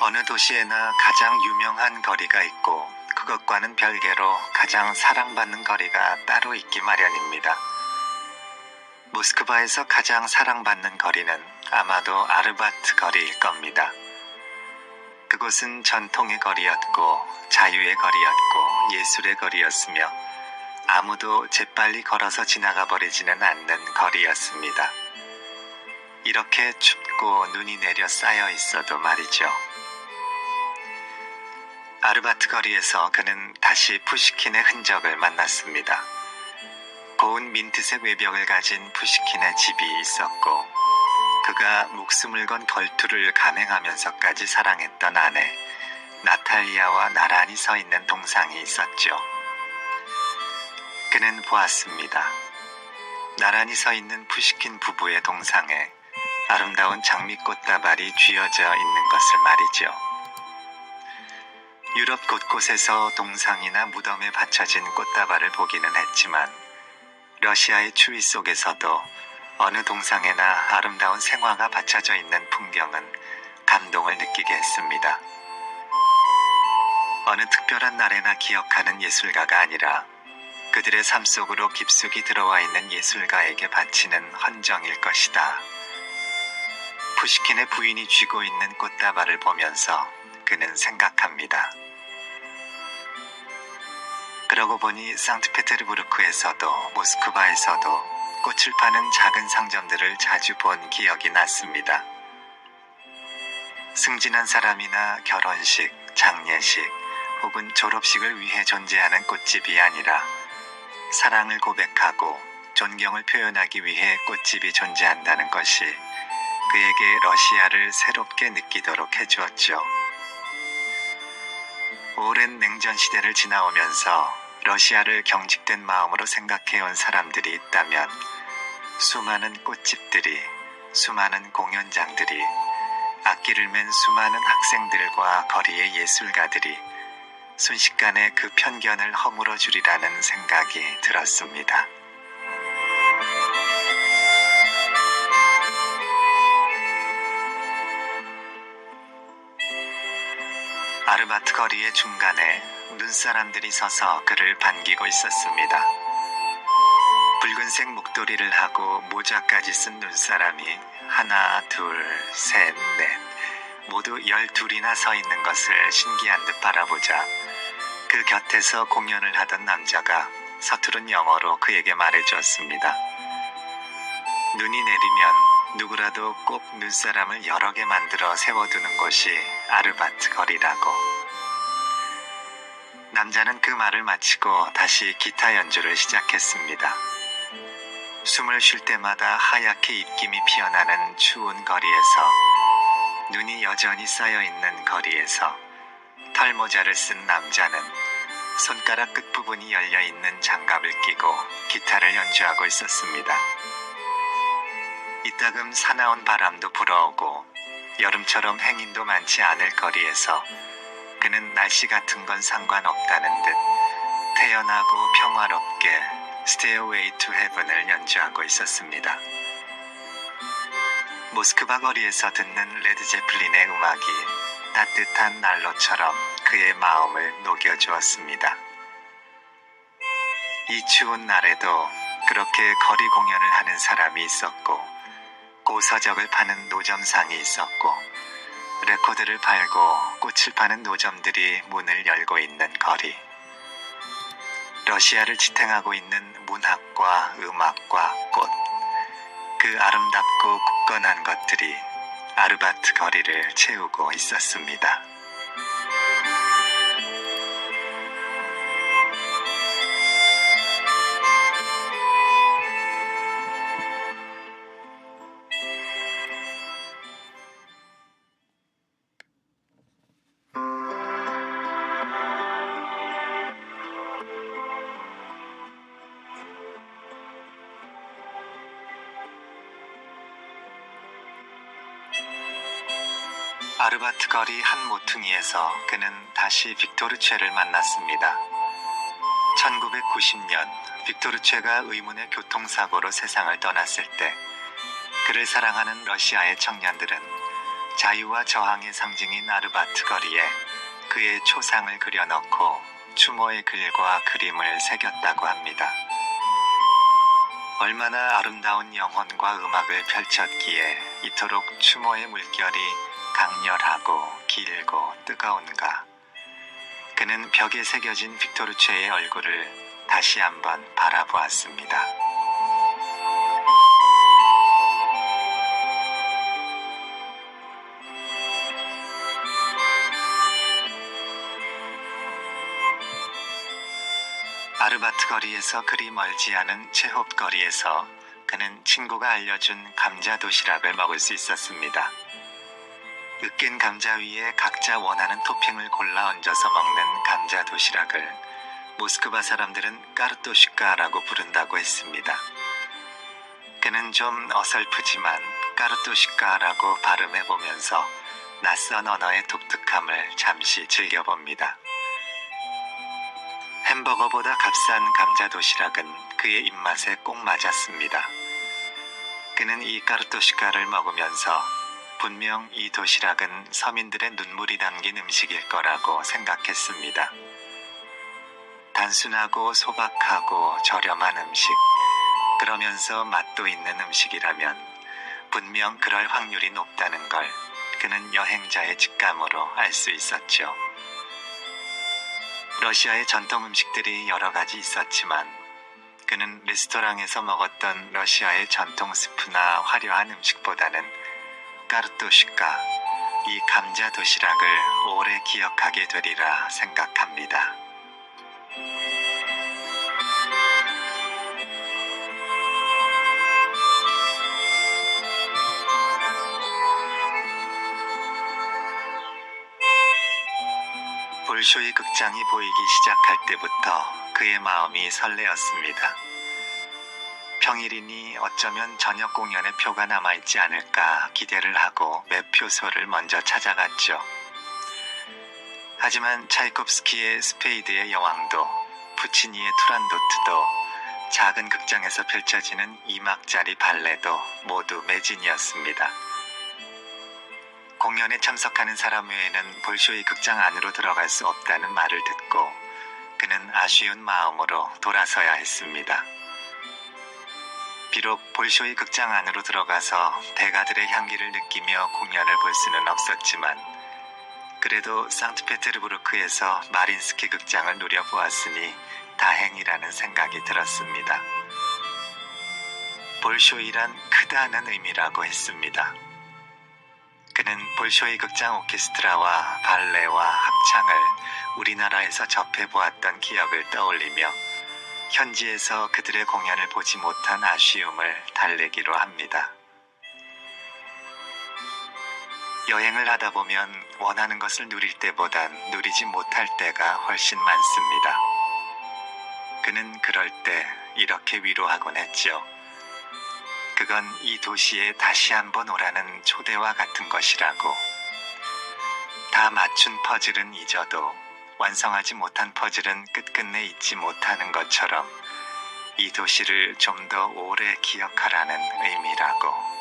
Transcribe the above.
어느 도시에나 가장 유명한 거리가 있고 그것과는 별개로 가장 사랑받는 거리가 따로 있기 마련입니다. 모스크바에서 가장 사랑받는 거리는 아마도 아르바트 거리일 겁니다. 그곳은 전통의 거리였고 자유의 거리였고 예술의 거리였으며 아무도 재빨리 걸어서 지나가 버리지는 않는 거리였습니다. 이렇게 춥고 눈이 내려 쌓여 있어도 말이죠. 아르바트 거리에서 그는 다시 푸시킨의 흔적을 만났습니다. 고운 민트색 외벽을 가진 푸시킨의 집이 있었고 그가 목숨을 건 걸투를 감행하면서까지 사랑했던 아내 나탈리아와 나란히 서 있는 동상이 있었죠. 그는 보았습니다. 나란히 서 있는 푸시킨 부부의 동상에 아름다운 장미꽃다발이 쥐어져 있는 것을 말이죠. 유럽 곳곳에서 동상이나 무덤에 받쳐진 꽃다발을 보기는 했지만 러시아의 추위 속에서도 어느 동상에나 아름다운 생화가 받쳐져 있는 풍경은 감동을 느끼게 했습니다. 어느 특별한 날에나 기억하는 예술가가 아니라 그들의 삶 속으로 깊숙이 들어와 있는 예술가에게 바치는 헌정일 것이다. 푸시킨의 부인이 쥐고 있는 꽃다발을 보면서 그는 생각합니다. 그러고 보니 상트페테르부르크에서도 모스크바에서도 꽃을 파는 작은 상점들을 자주 본 기억이 났습니다. 승진한 사람이나 결혼식, 장례식 혹은 졸업식을 위해 존재하는 꽃집이 아니라 사랑을 고백하고 존경을 표현하기 위해 꽃집이 존재한다는 것이 그에게 러시아를 새롭게 느끼도록 해주었죠. 오랜 냉전 시대를 지나오면서 러시아를 경직된 마음으로 생각해온 사람들이 있다면 수많은 꽃집들이, 수많은 공연장들이, 악기를 맨 수많은 학생들과 거리의 예술가들이 순식간에 그 편견을 허물어 주리라는 생각이 들었습니다. 아르바트 거리의 중간에 눈사람들이 서서 그를 반기고 있었습니다. 붉은색 목도리를 하고 모자까지 쓴 눈사람이 하나, 둘, 셋, 넷 모두 12이나 서 있는 것을 신기한 듯 바라보자 그 곁에서 공연을 하던 남자가 서투른 영어로 그에게 말해주었습니다. 눈이 내리면 누구라도 꼭 눈사람을 여러 개 만들어 세워두는 곳이 아르바트 거리라고. 남자는 그 말을 마치고 다시 기타 연주를 시작했습니다. 숨을 쉴 때마다 하얗게 입김이 피어나는 추운 거리에서, 눈이 여전히 쌓여있는 거리에서 털모자를 쓴 남자는 손가락 끝부분이 열려있는 장갑을 끼고 기타를 연주하고 있었습니다. 이따금 사나운 바람도 불어오고 여름처럼 행인도 많지 않을 거리에서 그는 날씨 같은 건 상관없다는 듯 태연하고 평화롭게 Stairway to Heaven을 연주하고 있었습니다. 모스크바 거리에서 듣는 레드 제플린의 음악이 따뜻한 난로처럼 그의 마음을 녹여주었습니다. 이 추운 날에도 그렇게 거리 공연을 하는 사람이 있었고 고서적을 파는 노점상이 있었고 레코드를 팔고 꽃을 파는 노점들이 문을 열고 있는 거리. 러시아를 지탱하고 있는 문학과 음악과 꽃, 그 아름답고 굳건한 것들이 아르바트 거리를 채우고 있었습니다. 아르바트 거리 한 모퉁이에서 그는 다시 빅토르체를 만났습니다. 1990년 빅토르체가 의문의 교통사고로 세상을 떠났을 때 그를 사랑하는 러시아의 청년들은 자유와 저항의 상징인 아르바트 거리에 그의 초상을 그려넣고 추모의 글과 그림을 새겼다고 합니다. 얼마나 아름다운 영혼과 음악을 펼쳤기에 이토록 추모의 물결이 강렬하고 길고 뜨거운가. 그는 벽에 새겨진 빅토르체의 얼굴을 다시 한번 바라보았습니다. 아르바트 거리에서 그리 멀지 않은 체홉 거리에서 그는 친구가 알려준 감자 도시락을 먹을 수 있었습니다. 으깬 감자 위에 각자 원하는 토핑을 골라 얹어서 먹는 감자 도시락을 모스크바 사람들은 까르토슈카라고 부른다고 했습니다. 그는 좀 어설프지만 까르토슈카라고 발음해보면서 낯선 언어의 독특함을 잠시 즐겨봅니다. 햄버거보다 값싼 감자 도시락은 그의 입맛에 꼭 맞았습니다. 그는 이 까르토슈카를 먹으면서 분명 이 도시락은 서민들의 눈물이 담긴 음식일 거라고 생각했습니다. 단순하고 소박하고 저렴한 음식, 그러면서 맛도 있는 음식이라면 분명 그럴 확률이 높다는 걸 그는 여행자의 직감으로 알 수 있었죠. 러시아의 전통 음식들이 여러 가지 있었지만 그는 레스토랑에서 먹었던 러시아의 전통 스프나 화려한 음식보다는 까르토슈카, 이 감자 도시락을 오래 기억하게 되리라 생각합니다. 볼쇼이 극장이 보이기 시작할 때부터 그의 마음이 설레었습니다. 평일이니 어쩌면 저녁 공연의 표가 남아있지 않을까 기대를 하고 매표소를 먼저 찾아갔죠. 하지만 차이콥스키의 스페이드의 여왕도, 푸치니의 투란도트도, 작은 극장에서 펼쳐지는 2막짜리 발레도 모두 매진이었습니다. 공연에 참석하는 사람 외에는 볼쇼이 극장 안으로 들어갈 수 없다는 말을 듣고 그는 아쉬운 마음으로 돌아서야 했습니다. 비록 볼쇼이 극장 안으로 들어가서 대가들의 향기를 느끼며 공연을 볼 수는 없었지만 그래도 상트페테르부르크에서 마린스키 극장을 누려보았으니 다행이라는 생각이 들었습니다. 볼쇼이란 크다는 의미라고 했습니다. 그는 볼쇼이 극장 오케스트라와 발레와 합창을 우리나라에서 접해보았던 기억을 떠올리며 현지에서 그들의 공연을 보지 못한 아쉬움을 달래기로 합니다. 여행을 하다 보면 원하는 것을 누릴 때보단 누리지 못할 때가 훨씬 많습니다. 그는 그럴 때 이렇게 위로하곤 했죠. 그건 이 도시에 다시 한번 오라는 초대와 같은 것이라고. 다 맞춘 퍼즐은 잊어도 완성하지 못한 퍼즐은 끝끝내 잊지 못하는 것처럼 이 도시를 좀 더 오래 기억하라는 의미라고.